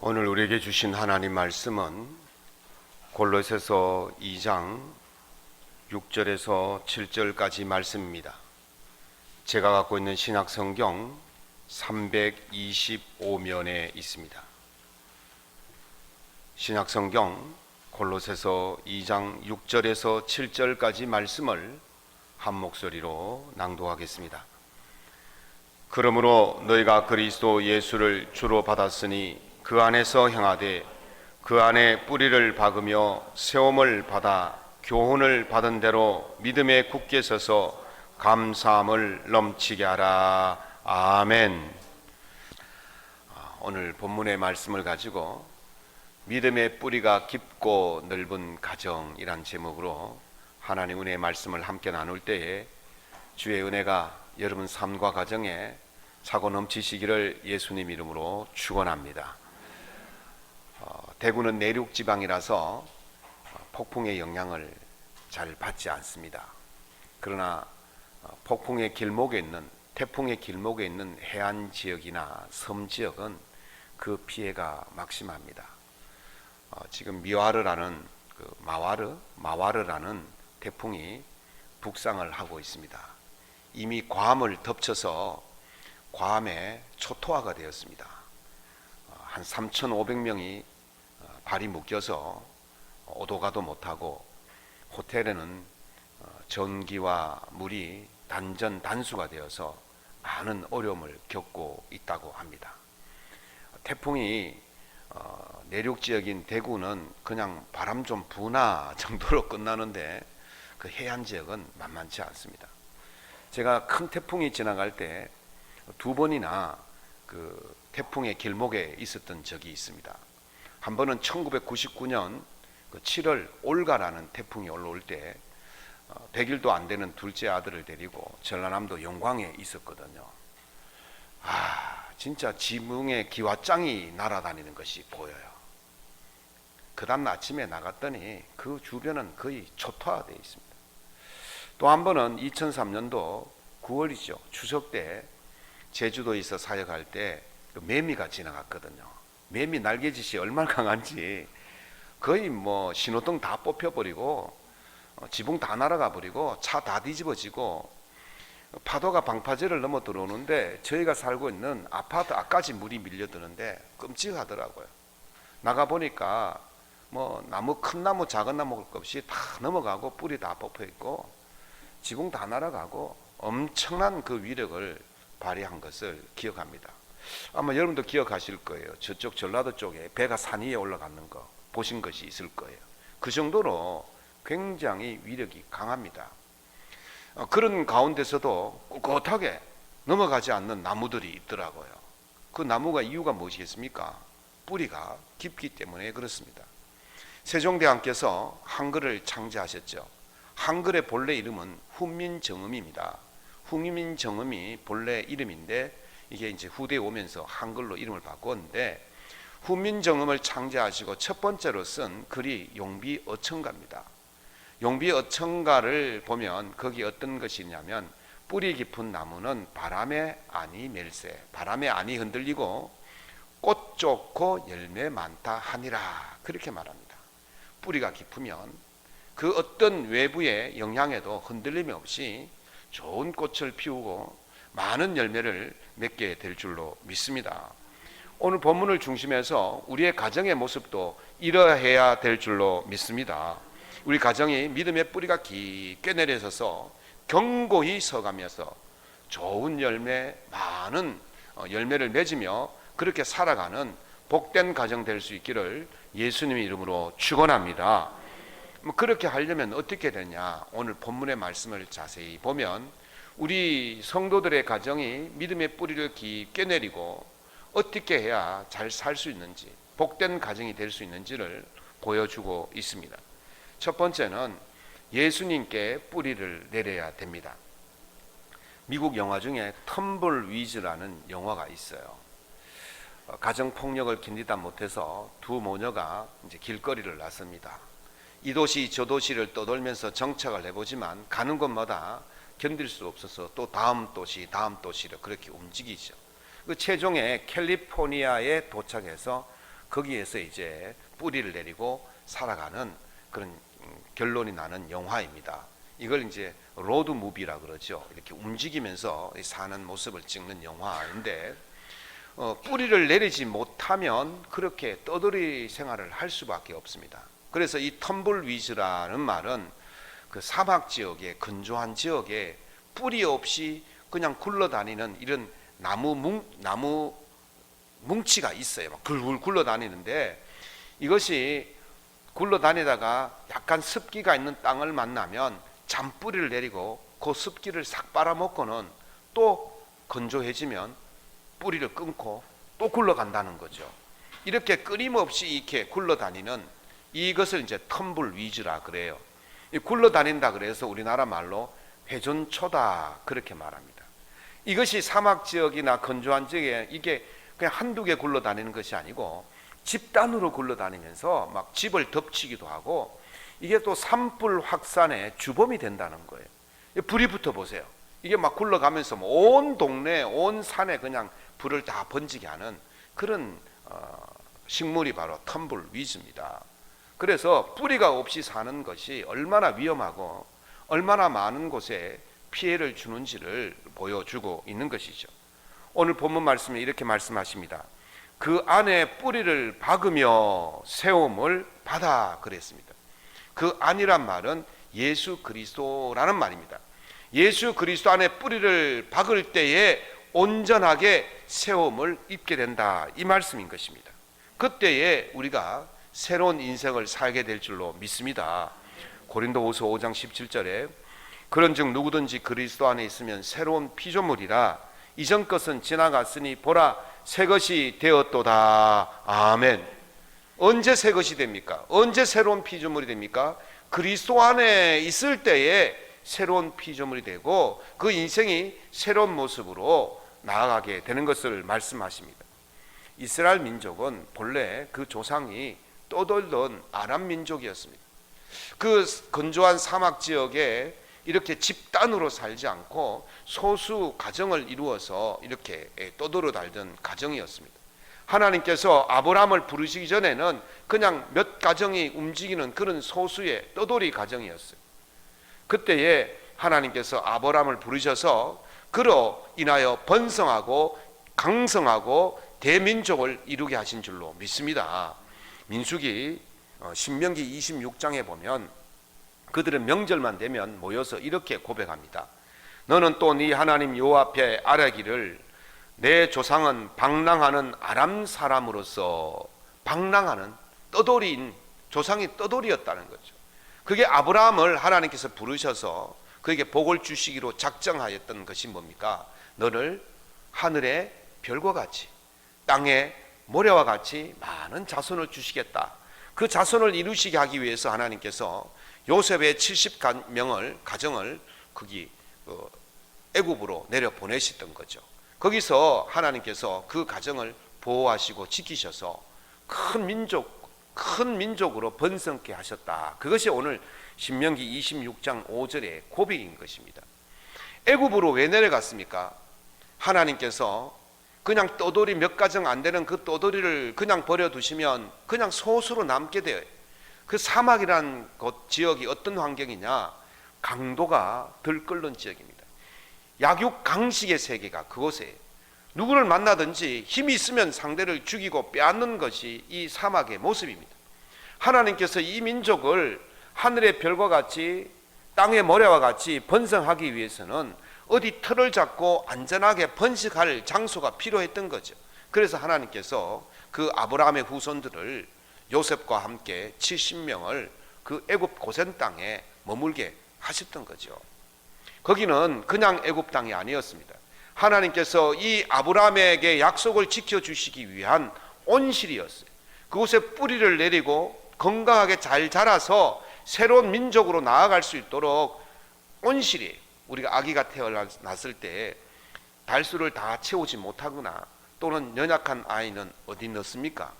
오늘 우리에게 주신 하나님 말씀은 골로새서 2장 6절에서 7절까지 말씀입니다. 제가 갖고 있는 신약성경 325면에 있습니다. 신약성경 골로새서 2장 6절에서 7절까지 말씀을 한 목소리로 낭독하겠습니다. 그러므로 너희가 그리스도 예수를 주로 받았으니 그 안에서 행하되 그 안에 뿌리를 박으며 세움을 받아 교훈을 받은 대로 믿음에 굳게 서서 감사함을 넘치게 하라. 아멘. 오늘 본문의 말씀을 가지고 믿음의 뿌리가 깊고 넓은 가정이란 제목으로 하나님 은혜의 말씀을 함께 나눌 때에 주의 은혜가 여러분 삶과 가정에 차고 넘치시기를 예수님 이름으로 축원합니다. 대구는 내륙 지방이라서 폭풍의 영향을 잘 받지 않습니다. 그러나 폭풍의 길목에 있는, 태풍의 길목에 있는 해안 지역이나 섬 지역은 그 피해가 막심합니다. 지금 미와르라는 마와르라는 태풍이 북상을 하고 있습니다. 이미 괌을 덮쳐서 괌에 초토화가 되었습니다. 한 3,500명이 발이 묶여서 오도가도 못하고 호텔에는 전기와 물이 단수가 되어서 많은 어려움을 겪고 있다고 합니다. 태풍이 내륙 지역인 대구는 그냥 바람 좀 부나 정도로 끝나는데 그 해안 지역은 만만치 않습니다. 제가 큰 태풍이 지나갈 때 2번이나 그 태풍의 길목에 있었던 적이 있습니다. 한 번은 1999년 7월 올가라는 태풍이 올라올 때 100일도 안 되는 둘째 아들을 데리고 전라남도 영광에 있었거든요. 진짜 지붕에 기와장이 날아다니는 것이 보여요. 그 다음 아침에 나갔더니 그 주변은 거의 초토화되어 있습니다. 또 한 번은 2003년도 9월이죠. 추석 때 제주도에서 사역할 때 매미가 지나갔거든요. 매미 날개짓이 얼마나 강한지 거의 신호등 다 뽑혀버리고 지붕 다 날아가 버리고 차 다 뒤집어지고 파도가 방파제를 넘어 들어오는데 저희가 살고 있는 아파트 앞까지 물이 밀려드는데 끔찍하더라고요. 나가보니까 나무, 큰 나무 작은 나무 없이 다 넘어가고 뿌리 다 뽑혀있고 지붕 다 날아가고 엄청난 그 위력을 발휘한 것을 기억합니다. 아마 여러분도 기억하실 거예요. 저쪽 전라도 쪽에 배가 산 위에 올라가는 거 보신 것이 있을 거예요. 그 정도로 굉장히 위력이 강합니다. 그런 가운데서도 꿋꿋하게 넘어가지 않는 나무들이 있더라고요. 그 나무가 이유가 무엇이겠습니까? 뿌리가 깊기 때문에 그렇습니다. 세종대왕께서 한글을 창제하셨죠. 한글의 본래 이름은 훈민정음입니다. 훈민정음이 본래 이름인데 이게 이제 후대에 오면서 한글로 이름을 바꿨는데 훈민정음을 창제하시고 첫 번째로 쓴 글이 용비어천가입니다. 용비어천가를 보면 거기 어떤 것이 있냐면 뿌리 깊은 나무는 바람에 아니 멜세, 바람에 아니 흔들리고 꽃 좋고 열매 많다 하니라, 그렇게 말합니다. 뿌리가 깊으면 그 어떤 외부의 영향에도 흔들림이 없이 좋은 꽃을 피우고 많은 열매를 맺게 될 줄로 믿습니다. 오늘 본문을 중심해서 우리의 가정의 모습도 이러해야 될 줄로 믿습니다. 우리 가정이 믿음의 뿌리가 깊게 내려서서 견고히 서가면서 좋은 열매, 많은 열매를 맺으며 그렇게 살아가는 복된 가정 될 수 있기를 예수님의 이름으로 축원합니다. 그렇게 하려면 어떻게 되냐? 오늘 본문의 말씀을 자세히 보면 우리 성도들의 가정이 믿음의 뿌리를 깊게 내리고 어떻게 해야 잘 살 수 있는지, 복된 가정이 될 수 있는지를 보여주고 있습니다. 첫 번째는 예수님께 뿌리를 내려야 됩니다. 미국 영화 중에 텀블위즈라는 영화가 있어요. 가정폭력을 견디다 못해서 두 모녀가 이제 길거리를 나섭니다. 이 도시 저 도시를 떠돌면서 정착을 해보지만 가는 곳마다 견딜 수 없어서 또 다음 도시로 그렇게 움직이죠. 그 최종에 캘리포니아에 도착해서 거기에서 이제 뿌리를 내리고 살아가는 그런 결론이 나는 영화입니다. 이걸 이제 로드 무비라 그러죠. 이렇게 움직이면서 사는 모습을 찍는 영화인데, 뿌리를 내리지 못하면 그렇게 떠돌이 생활을 할 수밖에 없습니다. 그래서 이 텀블위즈라는 말은 그 사막 지역에, 건조한 지역에 뿌리 없이 그냥 굴러다니는 이런 나무 뭉치가 있어요. 막 굴굴 굴러다니는데, 이것이 굴러다니다가 약간 습기가 있는 땅을 만나면 잔뿌리를 내리고 그 습기를 싹 빨아먹고는 또 건조해지면 뿌리를 끊고 또 굴러간다는 거죠. 이렇게 끊임없이 이렇게 굴러다니는 이것을 이제 텀블위즈라 그래요. 이 굴러다닌다 그래서 우리나라 말로 회전초다 그렇게 말합니다. 이것이 사막 지역이나 건조한 지역에 이게 그냥 한두 개 굴러다니는 것이 아니고 집단으로 굴러다니면서 막 집을 덮치기도 하고, 이게 또 산불 확산의 주범이 된다는 거예요. 불이 붙어 보세요. 이게 막 굴러가면서 온 동네, 온 산에 그냥 불을 다 번지게 하는 그런 식물이 바로 텀블위즈입니다. 그래서 뿌리가 없이 사는 것이 얼마나 위험하고 얼마나 많은 곳에 피해를 주는지를 보여주고 있는 것이죠. 오늘 본문 말씀에 이렇게 말씀하십니다. 그 안에 뿌리를 박으며 세움을 받아 그랬습니다. 그 안이란 말은 예수 그리스도라는 말입니다. 예수 그리스도 안에 뿌리를 박을 때에 온전하게 세움을 입게 된다, 이 말씀인 것입니다. 그때에 우리가 새로운 인생을 살게 될 줄로 믿습니다. 고린도후서 5장 17절에 그런즉 누구든지 그리스도 안에 있으면 새로운 피조물이라, 이전 것은 지나갔으니 보라 새 것이 되었도다. 아멘. 언제 새 것이 됩니까? 언제 새로운 피조물이 됩니까? 그리스도 안에 있을 때에 새로운 피조물이 되고 그 인생이 새로운 모습으로 나아가게 되는 것을 말씀하십니다. 이스라엘 민족은 본래 그 조상이 떠돌던 아람 민족이었습니다. 그 건조한 사막 지역에 이렇게 집단으로 살지 않고 소수 가정을 이루어서 이렇게 떠돌아 달던 가정이었습니다. 하나님께서 아브라함을 부르시기 전에는 그냥 몇 가정이 움직이는 그런 소수의 떠돌이 가정이었어요. 그때에 하나님께서 아브라함을 부르셔서 그로 인하여 번성하고 강성하고 대민족을 이루게 하신 줄로 믿습니다. 민수기 신명기 26장에 보면 그들은 명절만 되면 모여서 이렇게 고백합니다. 너는 또 네 하나님 여호와 앞에 아뢰기를 내 조상은 방랑하는 아람 사람으로서, 방랑하는 떠돌이인 조상이 떠돌이였다는 거죠. 그게 아브라함을 하나님께서 부르셔서 그에게 복을 주시기로 작정하였던 것이 뭡니까? 너를 하늘의 별과 같이 땅의 모래와 같이 많은 자손을 주시겠다. 그 자손을 이루시게 하기 위해서 하나님께서 요셉의 70명을 가정을 거기 애굽으로 내려 보내셨던 거죠. 거기서 하나님께서 그 가정을 보호하시고 지키셔서 큰 민족으로 번성케 하셨다. 그것이 오늘 신명기 26장 5절의 고백인 것입니다. 애굽으로 왜 내려갔습니까? 하나님께서 그냥 떠돌이 몇 가정 안 되는 그 떠돌이를 그냥 버려두시면 그냥 소수로 남게 돼요. 그 사막이라는 곳 지역이 어떤 환경이냐? 강도가 덜 끓는 지역입니다. 약육강식의 세계가 그곳에, 누구를 만나든지 힘이 있으면 상대를 죽이고 빼앗는 것이 이 사막의 모습입니다. 하나님께서 이 민족을 하늘의 별과 같이 땅의 모래와 같이 번성하기 위해서는 어디 틀을 잡고 안전하게 번식할 장소가 필요했던 거죠. 그래서 하나님께서 그 아브라함의 후손들을 요셉과 함께 70명을 그 애굽 고센 땅에 머물게 하셨던 거죠. 거기는 그냥 애굽 땅이 아니었습니다. 하나님께서 이 아브라함에게 약속을 지켜주시기 위한 온실이었어요. 그곳에 뿌리를 내리고 건강하게 잘 자라서 새로운 민족으로 나아갈 수 있도록 온실이, 우리가 아기가 태어났을 때 달수를 다 채우지 못하거나 또는 연약한 아이는 어디 넣습니까?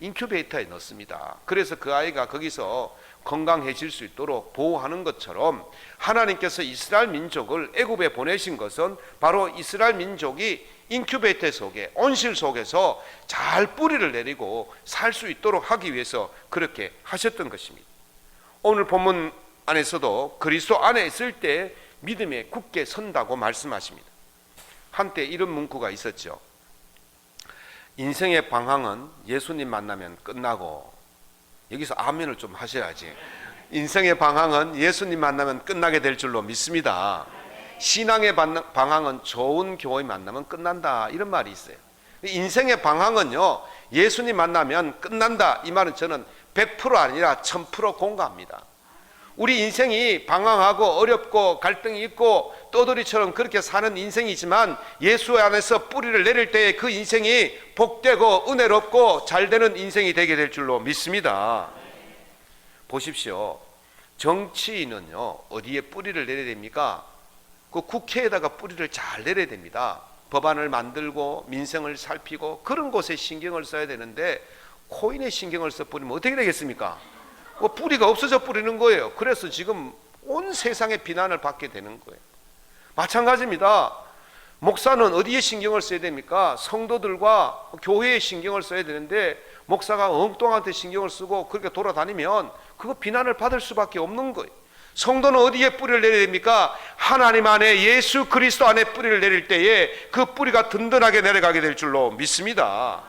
인큐베이터에 넣습니다. 그래서 그 아이가 거기서 건강해질 수 있도록 보호하는 것처럼 하나님께서 이스라엘 민족을 애굽에 보내신 것은 바로 이스라엘 민족이 인큐베이터 속에, 온실 속에서 잘 뿌리를 내리고 살 수 있도록 하기 위해서 그렇게 하셨던 것입니다. 오늘 본문 안에서도 그리스도 안에 있을 때 믿음에 굳게 선다고 말씀하십니다. 한때 이런 문구가 있었죠. 인생의 방황은 예수님 만나면 끝나고, 여기서 아멘을 좀 하셔야지. 인생의 방황은 예수님 만나면 끝나게 될 줄로 믿습니다. 신앙의 방황은 좋은 교회 만나면 끝난다, 이런 말이 있어요. 인생의 방황은요, 예수님 만나면 끝난다, 이 말은 저는 100% 아니라 1000% 공감합니다. 우리 인생이 방황하고 어렵고 갈등이 있고 떠돌이처럼 그렇게 사는 인생이지만 예수 안에서 뿌리를 내릴 때에 그 인생이 복되고 은혜롭고 잘되는 인생이 되게 될 줄로 믿습니다. 보십시오. 정치인은요, 어디에 뿌리를 내려야 됩니까? 그 국회에다가 뿌리를 잘 내려야 됩니다. 법안을 만들고 민생을 살피고 그런 곳에 신경을 써야 되는데 코인에 신경을 써버리면 어떻게 되겠습니까? 뿌리가 없어져 뿌리는 거예요. 그래서 지금 온 세상의 비난을 받게 되는 거예요. 마찬가지입니다. 목사는 어디에 신경을 써야 됩니까? 성도들과 교회에 신경을 써야 되는데 목사가 엉뚱한테 신경을 쓰고 그렇게 돌아다니면 그거 비난을 받을 수밖에 없는 거예요. 성도는 어디에 뿌리를 내려야 됩니까? 하나님 안에, 예수 그리스도 안에 뿌리를 내릴 때에 그 뿌리가 든든하게 내려가게 될 줄로 믿습니다.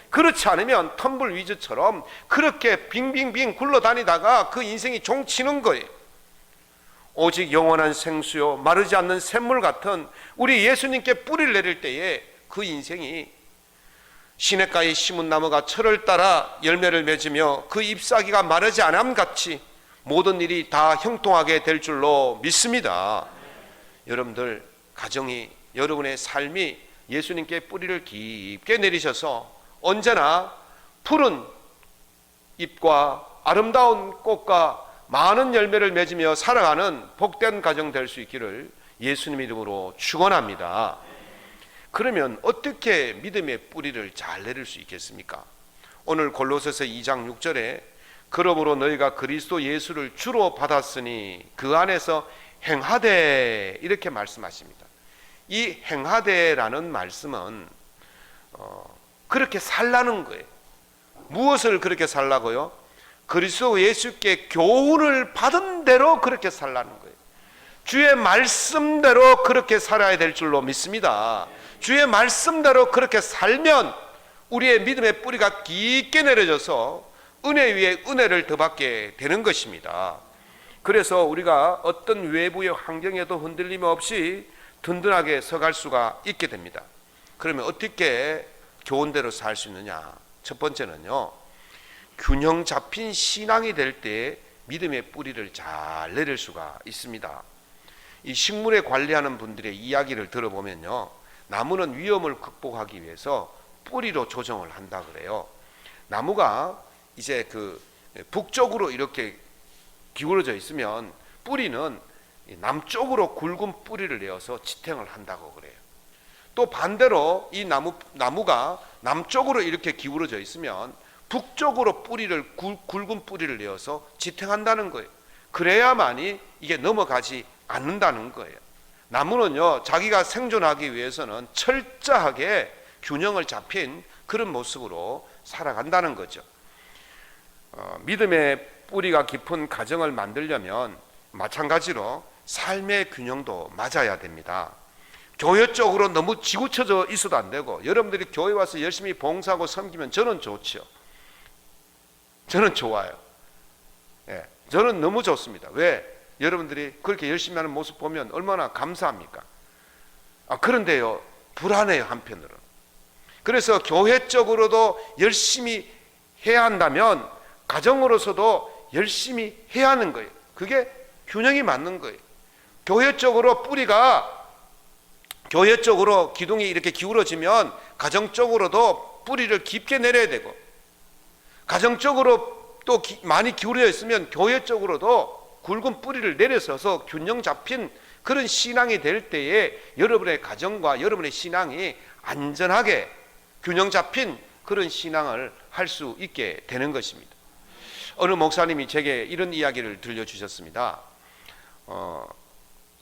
그렇지 않으면 텀블위즈처럼 그렇게 빙빙빙 굴러다니다가 그 인생이 종치는 거예요. 오직 영원한 생수요 마르지 않는 샘물 같은 우리 예수님께 뿌리를 내릴 때에 그 인생이 시냇가에 심은 나무가 철을 따라 열매를 맺으며 그 잎사귀가 마르지 않음 같이 모든 일이 다 형통하게 될 줄로 믿습니다. 여러분들 가정이, 여러분의 삶이 예수님께 뿌리를 깊게 내리셔서 언제나 푸른 잎과 아름다운 꽃과 많은 열매를 맺으며 살아가는 복된 가정 될 수 있기를 예수님 이름으로 축원합니다. 그러면 어떻게 믿음의 뿌리를 잘 내릴 수 있겠습니까? 오늘 골로새서 2장 6절에 그러므로 너희가 그리스도 예수를 주로 받았으니 그 안에서 행하되, 이렇게 말씀하십니다. 이 행하되라는 말씀은 그렇게 살라는 거예요. 무엇을 그렇게 살라고요? 그리스도 예수께 교훈을 받은 대로 그렇게 살라는 거예요. 주의 말씀대로 그렇게 살아야 될 줄로 믿습니다. 주의 말씀대로 그렇게 살면 우리의 믿음의 뿌리가 깊게 내려져서 은혜 위에 은혜를 더 받게 되는 것입니다. 그래서 우리가 어떤 외부의 환경에도 흔들림 없이 든든하게 서갈 수가 있게 됩니다. 그러면 어떻게 교훈대로 살 수 있느냐? 첫 번째는요, 균형 잡힌 신앙이 될 때 믿음의 뿌리를 잘 내릴 수가 있습니다. 이 식물에 관리하는 분들의 이야기를 들어보면요, 나무는 위험을 극복하기 위해서 뿌리로 조정을 한다 그래요. 나무가 이제 그 북쪽으로 이렇게 기울어져 있으면 뿌리는 남쪽으로 굵은 뿌리를 내어서 지탱을 한다고 그래요. 또 반대로 이 나무가 남쪽으로 이렇게 기울어져 있으면 북쪽으로 굵은 뿌리를 내어서 지탱한다는 거예요. 그래야만이 이게 넘어가지 않는다는 거예요. 나무는요, 자기가 생존하기 위해서는 철저하게 균형을 잡힌 그런 모습으로 살아간다는 거죠. 믿음의 뿌리가 깊은 가정을 만들려면 마찬가지로 삶의 균형도 맞아야 됩니다. 교회적으로 너무 지구쳐져 있어도 안 되고, 여러분들이 교회 와서 열심히 봉사하고 섬기면 저는 좋죠. 저는 좋아요. 예, 저는 너무 좋습니다. 왜? 여러분들이 그렇게 열심히 하는 모습 보면 얼마나 감사합니까? 그런데요, 불안해요, 한편으로는. 그래서 교회적으로도 열심히 해야 한다면 가정으로서도 열심히 해야 하는 거예요. 그게 균형이 맞는 거예요. 교회적으로 뿌리가, 교회적으로 기둥이 이렇게 기울어지면 가정적으로도 뿌리를 깊게 내려야 되고, 가정적으로 또 많이 기울어 있으면 교회적으로도 굵은 뿌리를 내려서서 균형 잡힌 그런 신앙이 될 때에 여러분의 가정과 여러분의 신앙이 안전하게 균형 잡힌 그런 신앙을 할 수 있게 되는 것입니다. 어느 목사님이 제게 이런 이야기를 들려주셨습니다.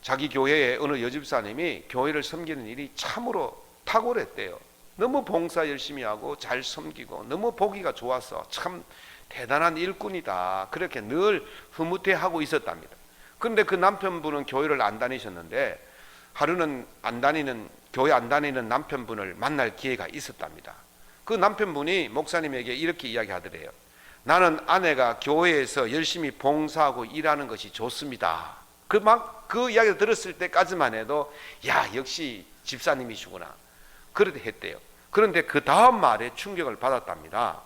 자기 교회에 어느 여집사님이 교회를 섬기는 일이 참으로 탁월했대요. 너무 봉사 열심히 하고 잘 섬기고 너무 보기가 좋아서 참 대단한 일꾼이다, 그렇게 늘 흐뭇해하고 있었답니다. 그런데 그 남편분은 교회를 안 다니셨는데 하루는 교회 안 다니는 남편분을 만날 기회가 있었답니다. 그 남편분이 목사님에게 이렇게 이야기하더래요. 나는 아내가 교회에서 열심히 봉사하고 일하는 것이 좋습니다. 그 이야기를 들었을 때까지만 해도 야, 역시 집사님이시구나, 그렇게 했대요. 그런데 그 다음 말에 충격을 받았답니다.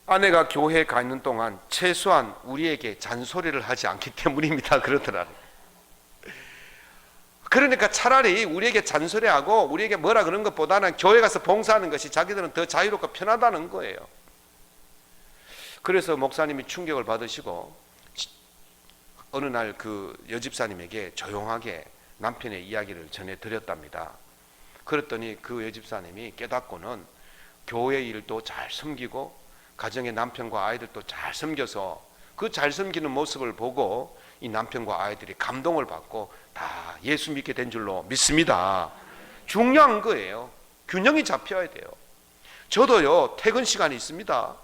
아내가 교회에 가 있는 동안 최소한 우리에게 잔소리를 하지 않기 때문입니다, 그러더라고요. 그러니까 차라리 우리에게 잔소리하고 우리에게 뭐라 그런 것보다는 교회 가서 봉사하는 것이 자기들은 더 자유롭고 편하다는 거예요. 그래서 목사님이 충격을 받으시고 어느 날 그 여집사님에게 조용하게 남편의 이야기를 전해드렸답니다. 그랬더니 그 여집사님이 깨닫고는 교회 일도 잘 섬기고 가정의 남편과 아이들도 잘 섬겨서 그 잘 섬기는 모습을 보고 이 남편과 아이들이 감동을 받고 다 예수 믿게 된 줄로 믿습니다. 중요한 거예요. 균형이 잡혀야 돼요. 저도요, 퇴근 시간이 있습니다.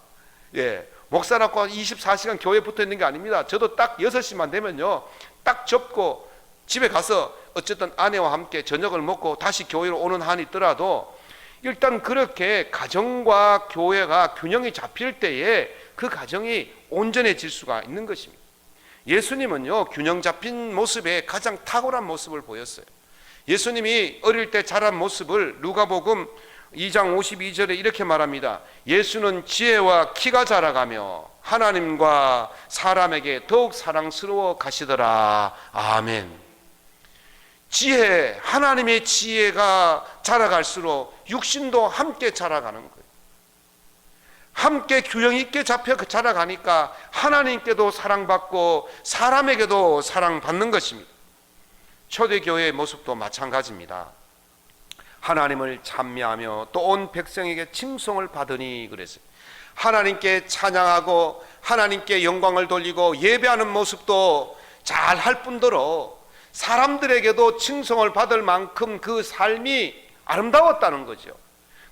예, 목사라고 24시간 교회에 붙어 있는 게 아닙니다. 저도 딱 6시만 되면요, 딱 접고 집에 가서 어쨌든 아내와 함께 저녁을 먹고 다시 교회로 오는 한이 있더라도 일단 그렇게 가정과 교회가 균형이 잡힐 때에 그 가정이 온전해질 수가 있는 것입니다. 예수님은요, 균형 잡힌 모습에 가장 탁월한 모습을 보였어요. 예수님이 어릴 때 자란 모습을 누가복음 2장 52절에 이렇게 말합니다. 예수는 지혜와 키가 자라가며 하나님과 사람에게 더욱 사랑스러워 가시더라. 아멘. 지혜, 하나님의 지혜가 자라갈수록 육신도 함께 자라가는 거예요. 함께 균형 있게 잡혀 자라가니까 하나님께도 사랑받고 사람에게도 사랑받는 것입니다. 초대교회의 모습도 마찬가지입니다. 하나님을 찬미하며 또 온 백성에게 칭송을 받으니 그랬어요. 하나님께 찬양하고 하나님께 영광을 돌리고 예배하는 모습도 잘 할 뿐더러 사람들에게도 칭송을 받을 만큼 그 삶이 아름다웠다는 거죠.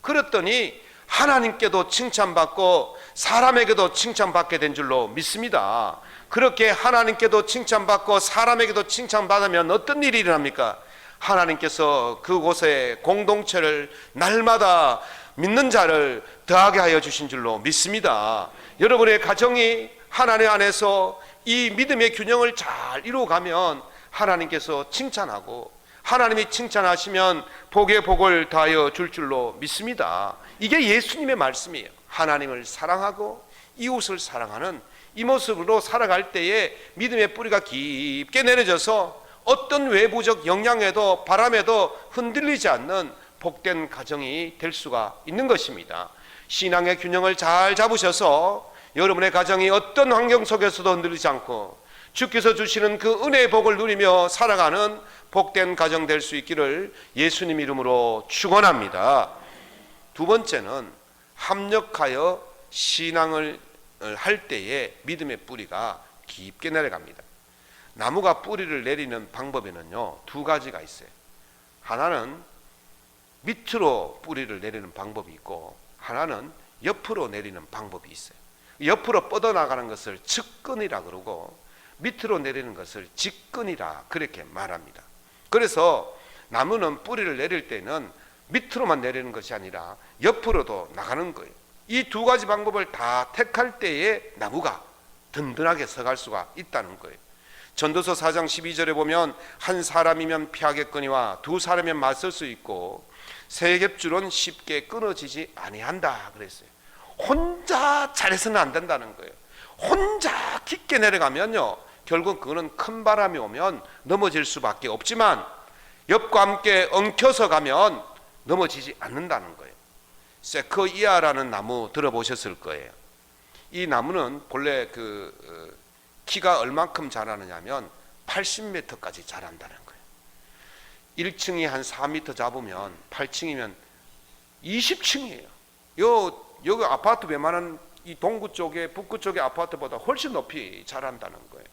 그랬더니 하나님께도 칭찬받고 사람에게도 칭찬받게 된 줄로 믿습니다. 그렇게 하나님께도 칭찬받고 사람에게도 칭찬받으면 어떤 일이 일어납니까? 하나님께서 그곳에 공동체를 날마다 믿는 자를 더하게 하여 주신 줄로 믿습니다. 여러분의 가정이 하나님 안에서 이 믿음의 균형을 잘 이루어가면 하나님께서 칭찬하고 하나님이 칭찬하시면 복에 복을 더하여 줄 줄로 믿습니다. 이게 예수님의 말씀이에요. 하나님을 사랑하고 이웃을 사랑하는 이 모습으로 살아갈 때에 믿음의 뿌리가 깊게 내려져서 어떤 외부적 영향에도 바람에도 흔들리지 않는 복된 가정이 될 수가 있는 것입니다. 신앙의 균형을 잘 잡으셔서 여러분의 가정이 어떤 환경 속에서도 흔들리지 않고 주께서 주시는 그 은혜의 복을 누리며 살아가는 복된 가정 될 수 있기를 예수님 이름으로 축원합니다. 두 번째는 합력하여 신앙을 할 때에 믿음의 뿌리가 깊게 내려갑니다. 나무가 뿌리를 내리는 방법에는요, 두 가지가 있어요. 하나는 밑으로 뿌리를 내리는 방법이 있고 하나는 옆으로 내리는 방법이 있어요. 옆으로 뻗어나가는 것을 측근이라 그러고 밑으로 내리는 것을 직근이라 그렇게 말합니다. 그래서 나무는 뿌리를 내릴 때는 밑으로만 내리는 것이 아니라 옆으로도 나가는 거예요. 이 두 가지 방법을 다 택할 때에 나무가 든든하게 서갈 수가 있다는 거예요. 전도서 4장 12절에 보면 한 사람이면 피하겠거니와 두 사람이면 맞설 수 있고 세 겹줄은 쉽게 끊어지지 아니한다 그랬어요. 혼자 잘해서는 안 된다는 거예요. 혼자 깊게 내려가면요, 결국 그거는 큰 바람이 오면 넘어질 수밖에 없지만 옆과 함께 엉켜서 가면 넘어지지 않는다는 거예요. 세커이아라는 나무 들어보셨을 거예요. 이 나무는 본래 키가 얼만큼 자라느냐면 80m까지 자란다는 거예요. 1층이 한 4m 잡으면 8층이면 20층이에요. 여기 아파트 웬만한 이 동구 쪽에 북구 쪽의 아파트보다 훨씬 높이 자란다는 거예요.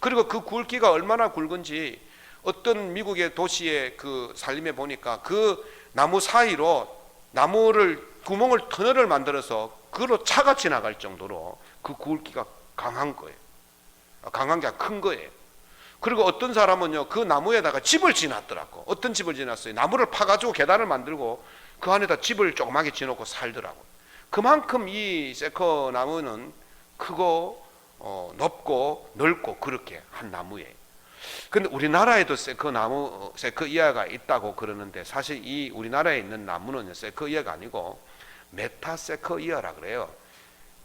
그리고 그 굵기가 얼마나 굵은지 어떤 미국의 도시의 그 살림에 보니까 그 나무 사이로 나무를 구멍을 터널을 만들어서 그로 차가 지나갈 정도로 그 굵기가 강한 거예요. 강한 게 큰 거예요. 그리고 어떤 사람은요 그 나무에다가 집을 지났더라고. 어떤 집을 지났어요? 나무를 파가지고 계단을 만들고 그 안에다 집을 조그맣게 지놓고 살더라고. 그만큼 이 세커 나무는 크고 높고 넓고 그렇게 한 나무예요. 근데 우리나라에도 세커나무, 세커이아가 있다고 그러는데 사실 이 우리나라에 있는 나무는 세커이아가 아니고 메타세커이아라 그래요.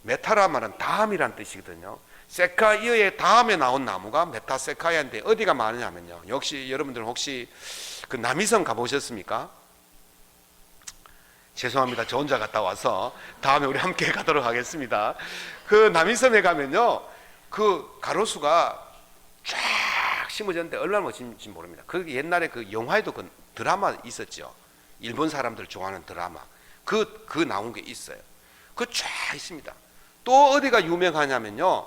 메타라 말은 다음이란 뜻이거든요. 세카이어의 다음에 나온 나무가 메타세카이아인데 어디가 많으냐면요. 역시 여러분들 혹시 그 남이섬 가보셨습니까? 죄송합니다. 저 혼자 갔다 와서 다음에 우리 함께 가도록 하겠습니다. 그 남이섬에 가면요, 그 가로수가 쫙 심어졌는데 얼마나 멋진지 모릅니다. 그 옛날에 그 영화에도 그 드라마 있었죠. 일본 사람들 좋아하는 드라마. 그 나온 게 있어요. 그 쫙 있습니다. 또 어디가 유명하냐면요,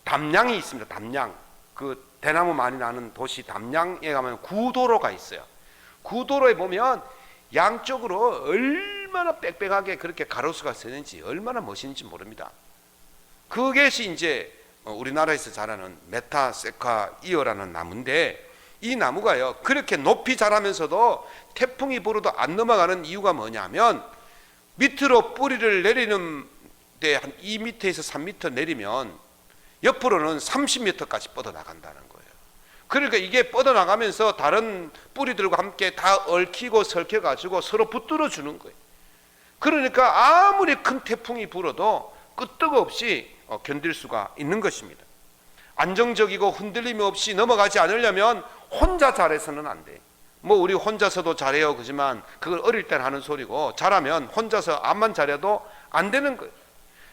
담양이 있습니다. 담양. 그 대나무 많이 나는 도시 담양에 가면 구도로가 있어요. 구도로에 보면 양쪽으로 얼마나 빽빽하게 그렇게 가로수가 서는지 얼마나 멋있는지 모릅니다. 그것이 이제 우리나라에서 자라는 메타세카이어라는 나무인데, 이 나무가요 그렇게 높이 자라면서도 태풍이 불어도 안 넘어가는 이유가 뭐냐면, 밑으로 뿌리를 내리는 데 한 2m에서 3m 내리면 옆으로는 30m까지 뻗어나간다는 거예요. 그러니까 이게 뻗어나가면서 다른 뿌리들과 함께 다 얽히고 설켜가지고 서로 붙들어 주는 거예요. 그러니까 아무리 큰 태풍이 불어도 끄떡없이 견딜 수가 있는 것입니다. 안정적이고 흔들림이 없이 넘어가지 않으려면 혼자 잘해서는 안 돼요. 뭐 우리 혼자서도 잘해요 그지만 그걸 어릴 땐 하는 소리고, 잘하면 혼자서 암만 잘해도 안 되는 거예요.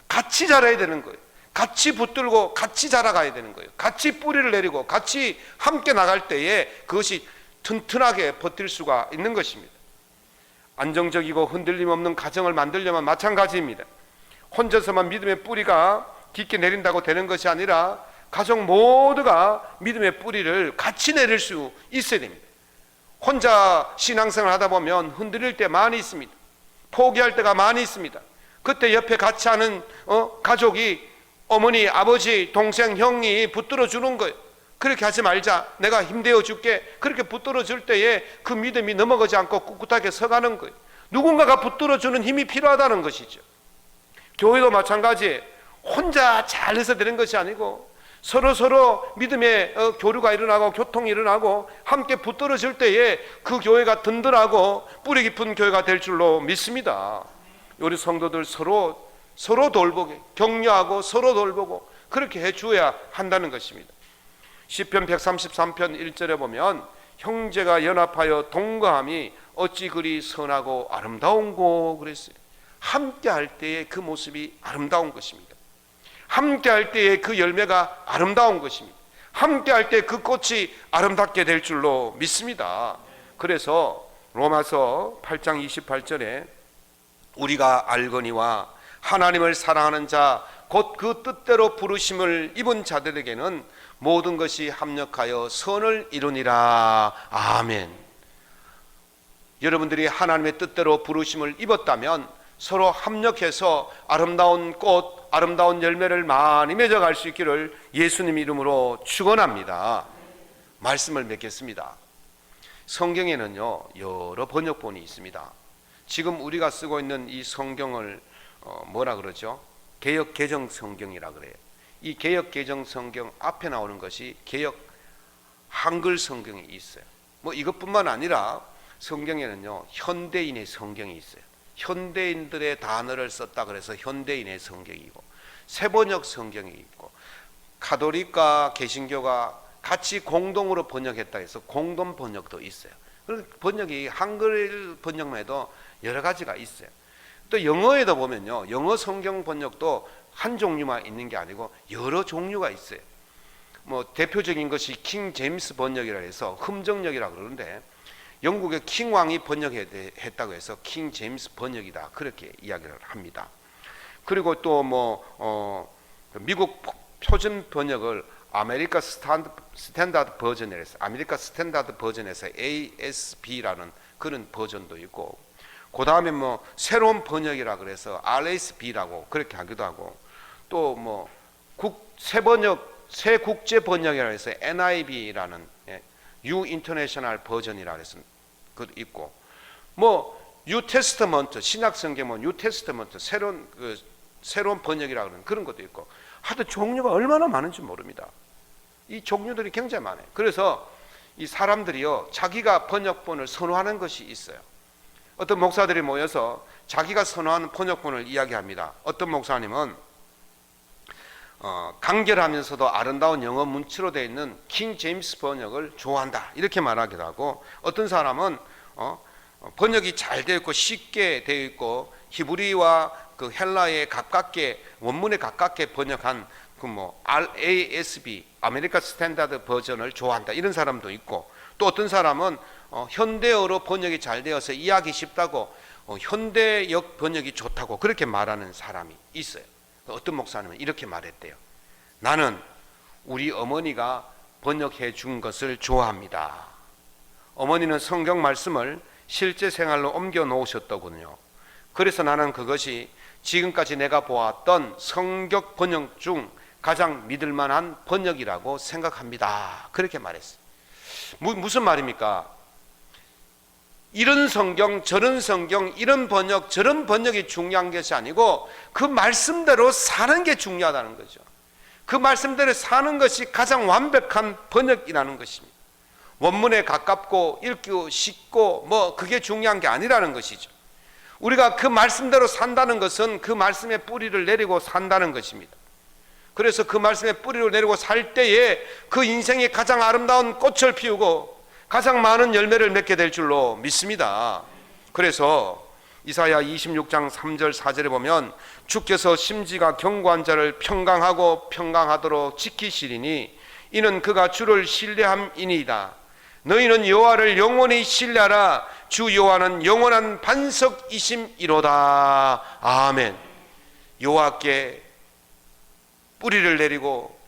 같이 자라야 되는 거예요. 같이 붙들고 같이 자라가야 되는 거예요. 같이 뿌리를 내리고 같이 함께 나갈 때에 그것이 튼튼하게 버틸 수가 있는 것입니다. 안정적이고 흔들림 없는 가정을 만들려면 마찬가지입니다. 혼자서만 믿음의 뿌리가 깊게 내린다고 되는 것이 아니라 가족 모두가 믿음의 뿌리를 같이 내릴 수 있어야 됩니다. 혼자 신앙생활 하다 보면 흔들릴 때 많이 있습니다. 포기할 때가 많이 있습니다. 그때 옆에 같이 하는 가족이, 어머니, 아버지, 동생, 형이 붙들어 주는 거예요. 그렇게 하지 말자, 내가 힘내어 줄게. 그렇게 붙들어 줄 때에 그 믿음이 넘어가지 않고 꿋꿋하게 서가는 거예요. 누군가가 붙들어 주는 힘이 필요하다는 것이죠. 교회도 마찬가지예요. 혼자 잘해서 되는 것이 아니고 서로 믿음의 교류가 일어나고 교통이 일어나고 함께 붙들어 줄 때에 그 교회가 든든하고 뿌리 깊은 교회가 될 줄로 믿습니다. 우리 성도들 서로 돌보게, 격려하고 서로 돌보고 그렇게 해주어야 한다는 것입니다. 시편 133편 1절에 보면 형제가 연합하여 동거함이 어찌 그리 선하고 아름다운고 그랬어요. 함께 할 때의 그 모습이 아름다운 것입니다. 함께 할 때의 그 열매가 아름다운 것입니다. 함께 할 때 그 꽃이 아름답게 될 줄로 믿습니다. 그래서 로마서 8장 28절에 우리가 알거니와 하나님을 사랑하는 자 곧 그 뜻대로 부르심을 입은 자들에게는 모든 것이 합력하여 선을 이루니라. 아멘. 여러분들이 하나님의 뜻대로 부르심을 입었다면 서로 합력해서 아름다운 꽃, 아름다운 열매를 많이 맺어갈 수 있기를 예수님 이름으로 축원합니다. 말씀을 맺겠습니다. 성경에는요 여러 번역본이 있습니다. 지금 우리가 쓰고 있는 이 성경을 뭐라 그러죠? 개역 개정 성경이라 그래요. 이 개역 개정 성경 앞에 나오는 것이 개역 한글 성경이 있어요. 뭐 이것뿐만 아니라 성경에는요 현대인의 성경이 있어요. 현대인들의 단어를 썼다 그래서 현대인의 성경이고, 새번역 성경이 있고, 가톨릭과 개신교가 같이 공동으로 번역했다 해서 공동 번역도 있어요. 그리고 번역이 한글 번역만 해도 여러 가지가 있어요. 또 영어에도 보면요 영어 성경 번역도 한 종류만 있는 게 아니고 여러 종류가 있어요. 뭐 대표적인 것이 킹 제임스 번역이라 해서 흠정역이라 그러는데, 영국의 킹 왕이 번역했다고 해서 킹 제임스 번역이다 그렇게 이야기를 합니다. 그리고 또 미국 표준 번역을 아메리카 스탠다드 버전에서 ASB라는 그런 버전도 있고, 그 다음에 새로운 번역이라 그래서 RSB라고 그렇게 하기도 하고, 또 새 국제 번역이라 해서 NIV라는 New International 버전이라 해서 그것도 있고, 뉴 테스터먼트, 신약 성경은 뉴 테스터먼트 새로운 번역이라 그러는 그런 것도 있고, 하여튼 종류가 얼마나 많은지 모릅니다. 이 종류들이 굉장히 많아요. 그래서 이 사람들이요, 자기가 번역본을 선호하는 것이 있어요. 어떤 목사들이 모여서 자기가 선호하는 번역본을 이야기합니다. 어떤 목사님은 간결하면서도 아름다운 영어 문체로 되어 있는 킹 제임스 번역을 좋아한다, 이렇게 말하기도 하고, 어떤 사람은 번역이 잘 되어 있고 쉽게 되어 있고 히브리와 그 헬라에 가깝게, 원문에 가깝게 번역한 RASB 아메리카 스탠다드 버전을 좋아한다, 이런 사람도 있고, 또 어떤 사람은 현대어로 번역이 잘 되어서 이해하기 쉽다고 현대역 번역이 좋다고 그렇게 말하는 사람이 있어요. 어떤 목사님은 이렇게 말했대요. 나는 우리 어머니가 번역해 준 것을 좋아합니다. 어머니는 성경 말씀을 실제 생활로 옮겨 놓으셨더군요. 그래서 나는 그것이 지금까지 내가 보았던 성경 번역 중 가장 믿을 만한 번역이라고 생각합니다. 그렇게 말했어요. 무슨 말입니까? 이런 성경 저런 성경, 이런 번역 저런 번역이 중요한 것이 아니고 그 말씀대로 사는 게 중요하다는 거죠. 그 말씀대로 사는 것이 가장 완벽한 번역이라는 것입니다. 원문에 가깝고 읽기 쉽고 그게 중요한 게 아니라는 것이죠. 우리가 그 말씀대로 산다는 것은 그 말씀의 뿌리를 내리고 산다는 것입니다. 그래서 그 말씀의 뿌리를 내리고 살 때에 그 인생이 가장 아름다운 꽃을 피우고 가장 많은 열매를 맺게 될 줄로 믿습니다. 그래서 이사야 26장 3절 4절에 보면 주께서 심지가 견고한 자를 평강하고 평강하도록 지키시리니 이는 그가 주를 신뢰함이니이다. 너희는 여호와를 영원히 신뢰하라. 주 여호와는 영원한 반석이심이로다. 아멘. 여호와께 뿌리를 내리고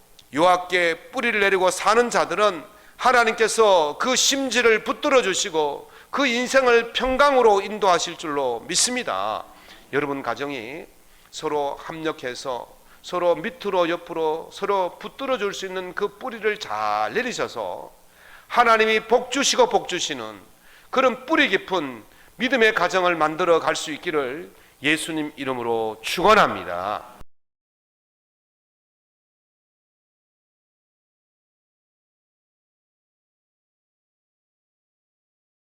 사는 자들은 하나님께서 그 심지를 붙들어 주시고 그 인생을 평강으로 인도하실 줄로 믿습니다. 여러분 가정이 서로 합력해서 서로 밑으로 옆으로 서로 붙들어 줄 수 있는 그 뿌리를 잘 내리셔서 하나님이 복 주시고 복 주시는 그런 뿌리 깊은 믿음의 가정을 만들어 갈 수 있기를 예수님 이름으로 축원합니다.